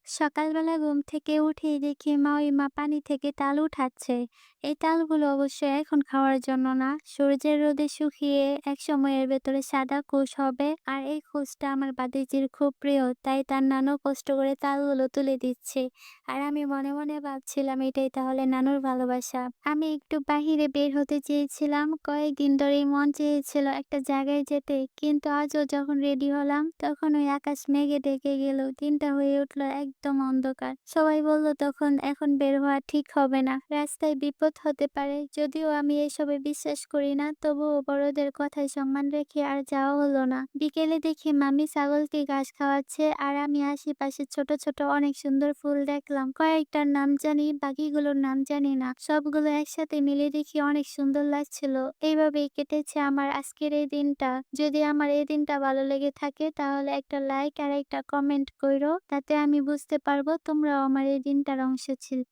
সকালবেলা ঘুম থেকে উঠেই দেখি মা পানি থেকে তাল উঠাচ্ছে। এই তালগুলো অবশ্য এখন খাওয়ার জন্য না, সূর্যের রোদে শুকিয়ে এক সময়ের ভেতরে সাদা কুশ হবে। আর এই কুশটা আমার বাতিজির খুব প্রিয়, তাই তার নানু কষ্ট করে তালগুলো তুলে দিচ্ছে। আর আমি মনে মনে ভাবছিলাম এটাই তাহলে নানুর ভালোবাসা। আমি একটু বাহিরে বের হতে চেয়েছিলাম, কয়েকদিন ধরেই মন চেয়েছিল একটা জায়গায় যেতে, কিন্তু আজও যখন রেডি হলাম তখন ওই আকাশ মেঘে ঢেকে গেল, দিনটা হয়ে উঠলো একদম অন্ধকার। সবাই বলল তখন এখন বের হওয়া ঠিক হবে না, রাস্তায় বিপদ হতে পারে। যদিও আমি এসবে বিশ্বাস করি না, তবুও বড়দের কথায় সম্মান রেখে আর যাওয়া হলো না। বিকেলে দেখি মামি ছাগলকে ঘাস খাওয়াচ্ছে, আর আমি আশেপাশে ছোট ছোট অনেক সুন্দর ফুল দেখলাম। কয়েকটার নাম জানি, বাকিগুলোর নাম জানি না। সবগুলো একসাথে মিলে দেখি অনেক সুন্দর লাগছিল। এইভাবেই কেটেছে আমার আজকের এই দিনটা। যদি আমার এই দিনটা ভালো লেগে থাকে তাহলে একটা লাইক আর একটা কমেন্ট কইরো, তাতে আমি বুঝতে পারবো তোমরাও আমার এই দিনটার অংশ ছিল।